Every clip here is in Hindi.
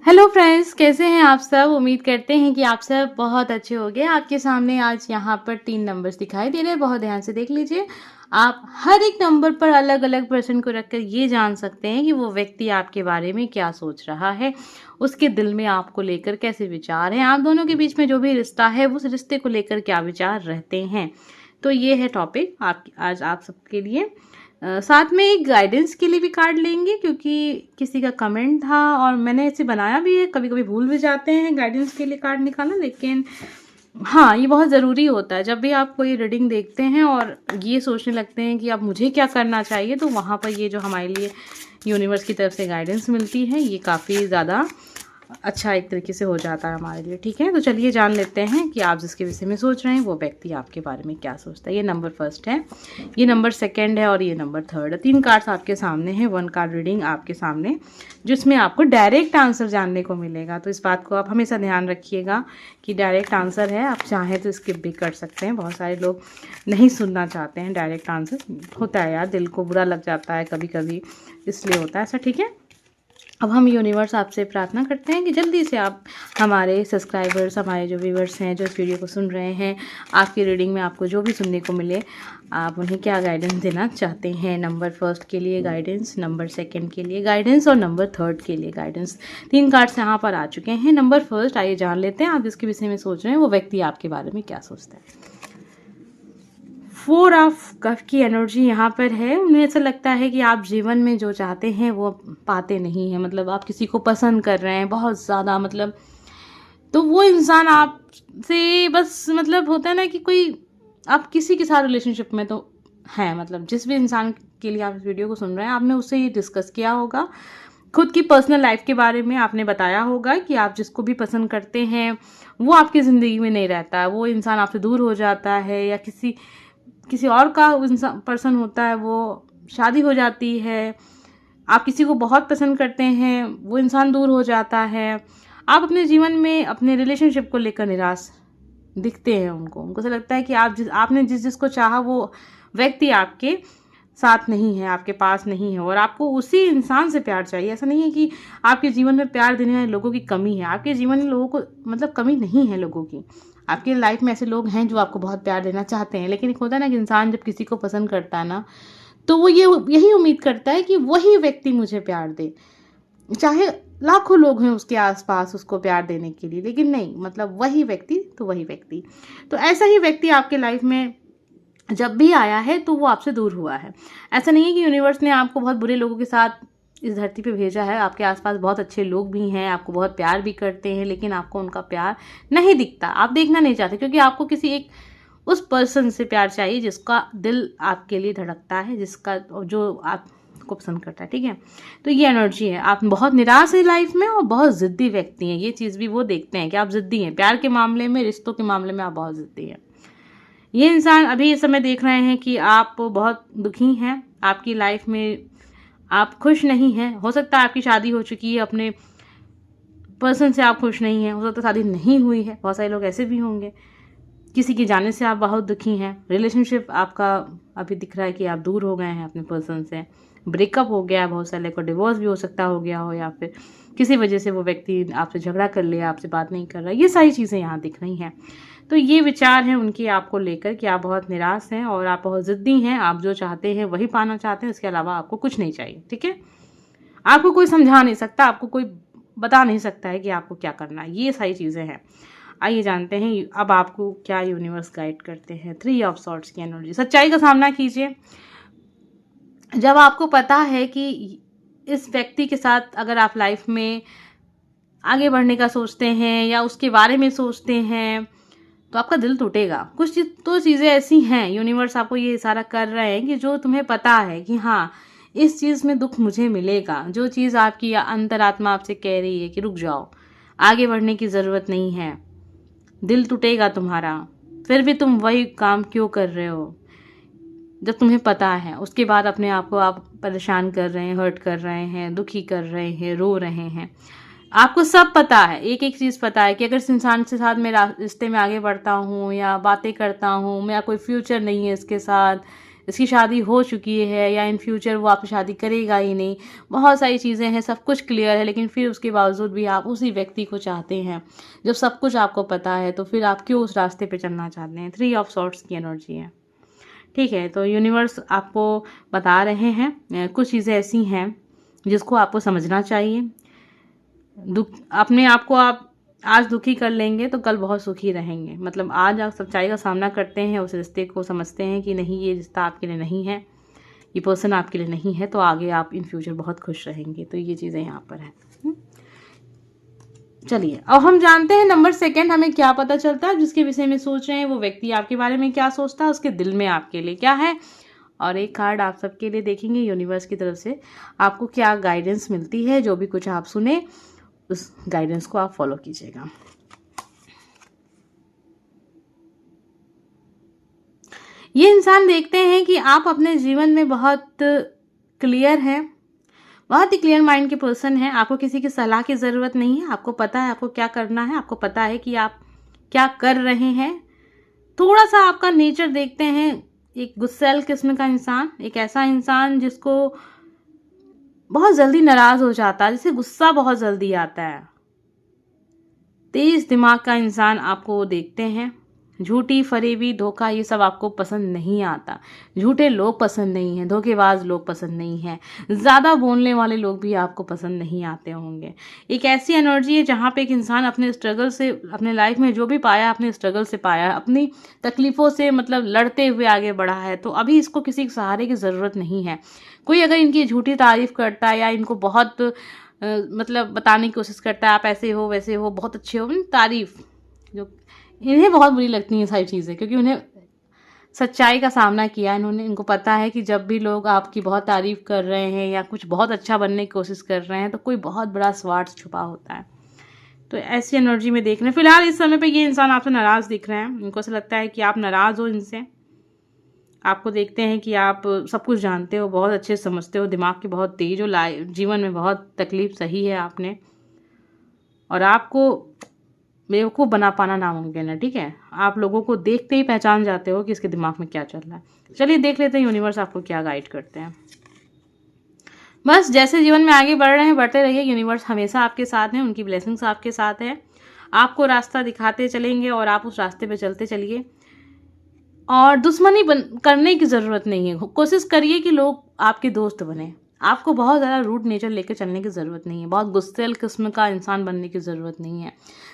हेलो फ्रेंड्स, कैसे हैं आप सब। उम्मीद करते हैं कि आप सब बहुत अच्छे होंगे। आपके सामने आज यहाँ पर 3 नंबर्स दिखाई दे रहे हैं, बहुत ध्यान से देख लीजिए। आप हर एक नंबर पर अलग अलग पर्सन को रखकर ये जान सकते हैं कि वो व्यक्ति आपके बारे में क्या सोच रहा है, उसके दिल में आपको लेकर कैसे विचार हैं, आप दोनों के बीच में जो भी रिश्ता है उस रिश्ते को लेकर क्या विचार रहते हैं। तो ये है टॉपिक आप आज आप सबके लिए। साथ में एक गाइडेंस के लिए भी कार्ड लेंगे, क्योंकि किसी का कमेंट था और मैंने इसे बनाया भी है। कभी कभी भूल भी जाते हैं गाइडेंस के लिए कार्ड निकालना, लेकिन हाँ, ये बहुत ज़रूरी होता है। जब भी आप कोई रीडिंग देखते हैं और ये सोचने लगते हैं कि अब मुझे क्या करना चाहिए, तो वहाँ पर ये जो हमारे लिए यूनिवर्स की तरफ से गाइडेंस मिलती है, ये काफ़ी ज़्यादा अच्छा एक तरीके से हो जाता है हमारे लिए। ठीक है, तो चलिए जान लेते हैं कि आप जिसके विषय में सोच रहे हैं वो व्यक्ति आपके बारे में क्या सोचता है। ये नंबर फर्स्ट है, ये नंबर सेकंड है और ये नंबर थर्ड है। 3 कार्ड्स आपके सामने हैं, 1 कार्ड रीडिंग आपके सामने, जिसमें आपको डायरेक्ट आंसर जानने को मिलेगा। तो इस बात को आप हमेशा ध्यान रखिएगा कि डायरेक्ट आंसर है। आप चाहें तो स्किप भी कर सकते हैं। बहुत सारे लोग नहीं सुनना चाहते हैं डायरेक्ट आंसर। होता है यार, दिल को बुरा लग जाता है कभी कभी, इसलिए होता है ऐसा। ठीक है, अब हम यूनिवर्स आपसे प्रार्थना करते हैं कि जल्दी से आप हमारे सब्सक्राइबर्स, हमारे जो व्यूवर्स हैं जो इस वीडियो को सुन रहे हैं, आपकी रीडिंग में आपको जो भी सुनने को मिले, आप उन्हें क्या गाइडेंस देना चाहते हैं। नंबर फर्स्ट के लिए गाइडेंस, नंबर सेकंड के लिए गाइडेंस और नंबर थर्ड के लिए गाइडेंस। 3 कार्ड्स यहाँ पर आ चुके हैं। नंबर फर्स्ट, आइए जान लेते हैं आप जिसके विषय में सोच रहे हैं वो व्यक्ति आपके बारे में क्या सोचता है। 4 ऑफ कप की एनर्जी यहाँ पर है। उन्हें ऐसा लगता है कि आप जीवन में जो चाहते हैं वो पाते नहीं हैं। मतलब आप किसी को पसंद कर रहे हैं बहुत ज़्यादा, मतलब तो वो इंसान आपसे बस, मतलब होता है ना कि कोई, आप किसी के साथ रिलेशनशिप में तो हैं, मतलब जिस भी इंसान के लिए आप इस वीडियो को सुन रहे हैं आपने उससे ये डिस्कस किया होगा। खुद की पर्सनल लाइफ के बारे में आपने बताया होगा कि आप जिसको भी पसंद करते हैं वो आपकी ज़िंदगी में नहीं रहता है, वो इंसान आपसे दूर हो जाता है, या किसी किसी और का इंसान पर्सन होता है, वो शादी हो जाती है। आप किसी को बहुत पसंद करते हैं, वो इंसान दूर हो जाता है। आप अपने जीवन में अपने रिलेशनशिप को लेकर निराश दिखते हैं उनको ऐसा लगता है कि आपने जिसको चाहा वो व्यक्ति आपके साथ नहीं है, आपके पास नहीं है, और आपको उसी इंसान से प्यार चाहिए। ऐसा नहीं है कि आपके जीवन में प्यार देने वाले लोगों की कमी है, आपके जीवन में लोगों को मतलब कमी नहीं है लोगों की। आपकी लाइफ में ऐसे लोग हैं जो आपको बहुत प्यार देना चाहते हैं, लेकिन एक होता है ना कि इंसान जब किसी को पसंद करता है ना, तो वो यही उम्मीद करता है कि वही व्यक्ति मुझे प्यार दे, चाहे लाखों लोग हैं उसके आसपास उसको प्यार देने के लिए, लेकिन नहीं, मतलब वही व्यक्ति तो वही व्यक्ति। तो ऐसा ही व्यक्ति आपके लाइफ में जब भी आया है तो वो आपसे दूर हुआ है। ऐसा नहीं है कि यूनिवर्स ने आपको बहुत बुरे लोगों के साथ इस धरती पे भेजा है। आपके आसपास बहुत अच्छे लोग भी हैं, आपको बहुत प्यार भी करते हैं, लेकिन आपको उनका प्यार नहीं दिखता, आप देखना नहीं चाहते, क्योंकि आपको किसी एक उस पर्सन से प्यार चाहिए जिसका दिल आपके लिए धड़कता है, जिसका जो आपको पसंद करता है। ठीक है, तो ये एनर्जी है। आप बहुत निराश हैं लाइफ में और बहुत ज़िद्दी व्यक्ति हैं। ये चीज़ भी वो देखते हैं कि आप ज़िद्दी हैं, प्यार के मामले में, रिश्तों के मामले में आप बहुत ज़िद्दी हैं। ये इंसान अभी इस समय देख रहे हैं कि आप बहुत दुखी हैं, आपकी लाइफ में आप खुश नहीं हैं। हो सकता है आपकी शादी हो चुकी है, अपने पर्सन से आप खुश नहीं हैं, हो सकता है शादी नहीं हुई है, बहुत सारे लोग ऐसे भी होंगे। किसी के जाने से आप बहुत दुखी हैं। रिलेशनशिप आपका अभी दिख रहा है कि आप दूर हो गए हैं अपने पर्सन से, ब्रेकअप हो गया है, बहुत सारे को डिवोर्स भी हो सकता हो गया हो, या फिर किसी वजह से वो व्यक्ति आपसे झगड़ा कर लिया, आपसे बात नहीं कर रहा। ये सारी चीज़ें यहाँ दिख रही हैं। तो ये विचार हैं उनके आपको लेकर कि आप बहुत निराश हैं और आप बहुत ज़िद्दी हैं। आप जो चाहते हैं वही पाना चाहते हैं, इसके अलावा आपको कुछ नहीं चाहिए। ठीक है, आपको कोई समझा नहीं सकता, आपको कोई बता नहीं सकता है कि आपको क्या करना है। ये सारी चीज़ें हैं। आइए जानते हैं अब आपको क्या यूनिवर्स गाइड करते हैं। 3 ऑफ सॉर्ड्स की एनर्जी। सच्चाई का सामना कीजिए। जब आपको पता है कि इस व्यक्ति के साथ अगर आप लाइफ में आगे बढ़ने का सोचते हैं या उसके बारे में सोचते हैं तो आपका दिल टूटेगा। कुछ तो चीज़ें ऐसी हैं, यूनिवर्स आपको ये इशारा कर रहे हैं कि जो तुम्हें पता है कि हाँ, इस चीज़ में दुख मुझे मिलेगा। जो चीज़ आपकी अंतरात्मा आपसे कह रही है कि रुक जाओ, आगे बढ़ने की ज़रूरत नहीं है, दिल टूटेगा तुम्हारा, फिर भी तुम वही काम क्यों कर रहे हो जब तुम्हें पता है। उसके बाद अपने आप को आप परेशान कर रहे हैं, हर्ट कर रहे हैं, दुखी कर रहे हैं, रो रहे हैं। आपको सब पता है, एक एक चीज़ पता है कि अगर इस इंसान के साथ मैं रिश्ते में आगे बढ़ता हूँ या बातें करता हूँ, मेरा कोई फ्यूचर नहीं है इसके साथ, इसकी शादी हो चुकी है या इन फ्यूचर वो आपसे शादी करेगा ही नहीं, बहुत सारी चीज़ें हैं, सब कुछ क्लियर है, लेकिन फिर उसके बावजूद भी आप उसी व्यक्ति को चाहते हैं। जब सब कुछ आपको पता है तो फिर आप क्यों उस रास्ते पे चलना चाहते हैं। 3 ऑफ सॉर्ड्स की एनर्जी है, ठीक है। तो यूनिवर्स आपको बता रहे हैं कुछ चीज़ें ऐसी हैं जिसको आपको समझना चाहिए। अपने आप को आप आज दुखी कर लेंगे तो कल बहुत सुखी रहेंगे। मतलब आज आप सच्चाई का सामना करते हैं, उस रिश्ते को समझते हैं कि नहीं ये रिश्ता आपके लिए नहीं है, ये पर्सन आपके लिए नहीं है, तो आगे आप इन फ्यूचर बहुत खुश रहेंगे। तो ये चीज़ें यहाँ पर है। चलिए अब हम जानते हैं नंबर 2 हमें क्या पता चलता है। जिसके विषय में सोच रहे हैं वो व्यक्ति आपके बारे में क्या सोचता है, उसके दिल में आपके लिए क्या है। और एक कार्ड आप सबके लिए देखेंगे यूनिवर्स की तरफ से आपको क्या गाइडेंस मिलती है। जो भी कुछ आप सुने उस गाइडेंस को आप फॉलो कीजिएगा। ये इंसान देखते हैं कि आप अपने जीवन में बहुत क्लियर हैं, बहुत ही क्लियर माइंड के पर्सन हैं। आपको किसी की सलाह की ज़रूरत नहीं है, आपको पता है आपको क्या करना है, आपको पता है कि आप क्या कर रहे हैं। थोड़ा सा आपका नेचर देखते हैं, एक गुस्सैल किस्म का इंसान, एक ऐसा इंसान जिसको बहुत जल्दी नाराज़ हो जाता है, जिसे गुस्सा बहुत जल्दी आता है। तेज दिमाग का इंसान आपको देखते हैं। झूठी, फरेबी, धोखा ये सब आपको पसंद नहीं आता। झूठे लोग पसंद नहीं हैं, धोखेबाज लोग पसंद नहीं हैं, ज़्यादा बोलने वाले लोग भी आपको पसंद नहीं आते होंगे। एक ऐसी एनर्जी है जहाँ पे एक इंसान अपने स्ट्रगल से, अपने लाइफ में जो भी पाया अपने स्ट्रगल से पाया, अपनी तकलीफ़ों से मतलब लड़ते हुए आगे बढ़ा है। तो अभी इसको किसी के सहारे की ज़रूरत नहीं है। कोई अगर इनकी झूठी तारीफ़ करता है या इनको बहुत मतलब बताने की कोशिश करता है आप ऐसे हो वैसे हो, बहुत अच्छे हो, तारीफ़, जो इन्हें बहुत बुरी लगती हैं सारी चीज़ें, क्योंकि उन्हें सच्चाई का सामना किया इन्होंने। इनको पता है कि जब भी लोग आपकी बहुत तारीफ़ कर रहे हैं या कुछ बहुत अच्छा बनने की कोशिश कर रहे हैं तो कोई बहुत बड़ा स्वार्थ छुपा होता है। तो ऐसी एनर्जी में देख रहे हैं। फिलहाल इस समय पे ये इंसान आपसे नाराज़ दिख रहे हैं। इनको ऐसा लगता है कि आप नाराज़ हो इनसे। आपको देखते हैं कि आप सब कुछ जानते हो, बहुत अच्छे से समझते हो, दिमाग की बहुत तेज हो, जीवन में बहुत तकलीफ सही है आपने, और आपको बेवकूफ़ बना पाना नामुमकिन है, ठीक है। आप लोगों को देखते ही पहचान जाते हो कि इसके दिमाग में क्या चल रहा है। चलिए देख लेते हैं यूनिवर्स आपको क्या गाइड करते हैं। बस जैसे जीवन में आगे बढ़ रहे हैं बढ़ते रहिए, यूनिवर्स हमेशा आपके साथ हैं, उनकी ब्लेसिंग्स आपके साथ है। आपको रास्ता दिखाते चलेंगे और आप उस रास्ते पे चलते चलिए। और दुश्मनी करने की ज़रूरत नहीं है। कोशिश करिए कि लोग आपके दोस्त बने। आपको बहुत ज़्यादा रूड नेचर लेकर चलने की ज़रूरत नहीं है, बहुत गुस्सैल किस्म का इंसान बनने की ज़रूरत नहीं है।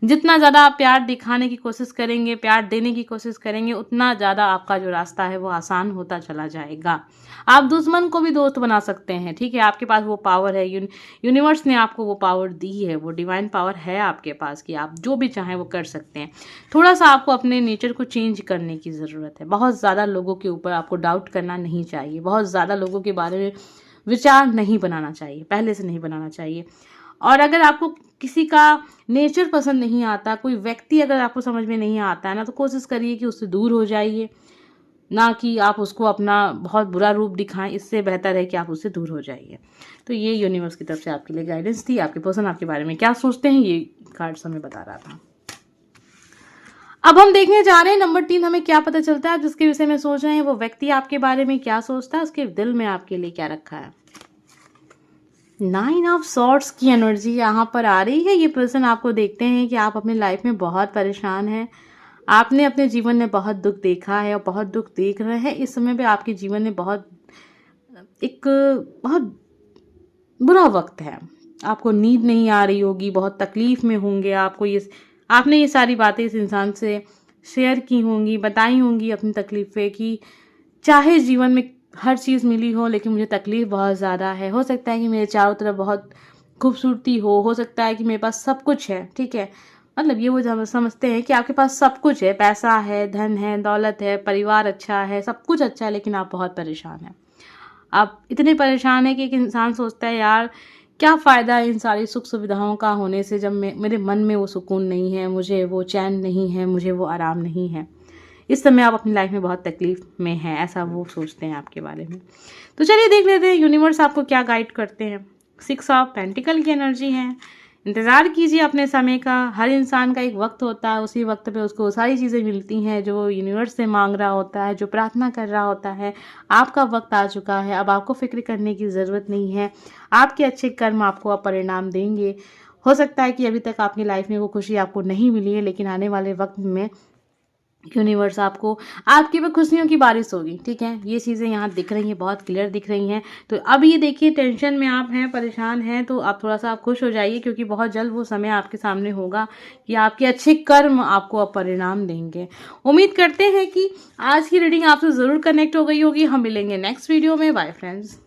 जितना ज़्यादा आप प्यार दिखाने की कोशिश करेंगे, प्यार देने की कोशिश करेंगे, उतना ज़्यादा आपका जो रास्ता है वो आसान होता चला जाएगा। आप दुश्मन को भी दोस्त बना सकते हैं, ठीक है। आपके पास वो पावर है, यूनिवर्स ने आपको वो पावर दी है, वो डिवाइन पावर है आपके पास कि आप जो भी चाहें वो कर सकते हैं। थोड़ा सा आपको अपने नेचर को चेंज करने की ज़रूरत है। बहुत ज़्यादा लोगों के ऊपर आपको डाउट करना नहीं चाहिए, बहुत ज़्यादा लोगों के बारे में विचार नहीं बनाना चाहिए, पहले से नहीं बनाना चाहिए। और अगर आपको किसी का नेचर पसंद नहीं आता, कोई व्यक्ति अगर आपको समझ में नहीं आता है ना, तो कोशिश करिए कि उससे दूर हो जाइए, ना कि आप उसको अपना बहुत बुरा रूप दिखाएं। इससे बेहतर है कि आप उससे दूर हो जाइए। तो ये यूनिवर्स की तरफ से आपके लिए गाइडेंस थी। आपके पर्सन आपके बारे में क्या सोचते हैं ये कार्ड हमें बता रहा था। अब हम देखने जा रहे हैं नंबर 3 हमें क्या पता चलता है। जिसके विषय में सोच रहे हैं वो व्यक्ति आपके बारे में क्या सोचता है, उसके दिल में आपके लिए क्या रखा है। 9 ऑफ सॉर्ड्स की एनर्जी यहाँ पर आ रही है। ये पर्सन आपको देखते हैं कि आप अपनी लाइफ में बहुत परेशान हैं। आपने अपने जीवन में बहुत दुख देखा है और बहुत दुख देख रहे हैं। इस समय पे आपके जीवन में बहुत बुरा वक्त है। आपको नींद नहीं आ रही होगी, बहुत तकलीफ में होंगे। आपने ये सारी बातें इस इंसान से शेयर की होंगी, बताई होंगी अपनी तकलीफ़ें कि चाहे जीवन में हर चीज़ मिली हो लेकिन मुझे तकलीफ़ बहुत ज़्यादा है। हो सकता है कि मेरे चारों तरफ बहुत खूबसूरती हो सकता है कि मेरे पास सब कुछ है, ठीक है। मतलब ये वो समझते हैं कि आपके पास सब कुछ है, पैसा है, धन है, दौलत है, परिवार अच्छा है, सब कुछ अच्छा है, लेकिन आप बहुत परेशान हैं। आप इतने परेशान हैं कि एक इंसान सोचता है यार क्या फ़ायदा है इन सारी सुख सुविधाओं का होने से जब मेरे मन में वो सुकून नहीं है, मुझे वो चैन नहीं है, मुझे वो आराम नहीं है। इस समय आप अपनी लाइफ में बहुत तकलीफ में हैं, ऐसा वो सोचते हैं आपके बारे में। तो चलिए देख लेते हैं यूनिवर्स आपको क्या गाइड करते हैं। 6 ऑफ पेंटिकल की एनर्जी है। इंतज़ार कीजिए अपने समय का। हर इंसान का एक वक्त होता है, उसी वक्त पे उसको सारी चीज़ें मिलती हैं जो वो यूनिवर्स से मांग रहा होता है, जो प्रार्थना कर रहा होता है। आपका वक्त आ चुका है, अब आपको फिक्र करने की ज़रूरत नहीं है। आपके अच्छे कर्म आपको अब परिणाम देंगे। हो सकता है कि अभी तक आपकी लाइफ में वो खुशी आपको नहीं मिली है, लेकिन आने वाले वक्त में यूनिवर्स आपको आपकी वो खुशियों की बारिश होगी। ठीक है, ये चीज़ें यहाँ दिख रही हैं, बहुत क्लियर दिख रही हैं। तो अब ये देखिए, टेंशन में आप हैं, परेशान हैं, तो आप थोड़ा सा आप खुश हो जाइए, क्योंकि बहुत जल्द वो समय आपके सामने होगा कि आपके अच्छे कर्म आपको अब परिणाम देंगे। उम्मीद करते हैं कि आज की रीडिंग आपसे ज़रूर कनेक्ट हो गई होगी। हम मिलेंगे नेक्स्ट वीडियो में। Bye friends.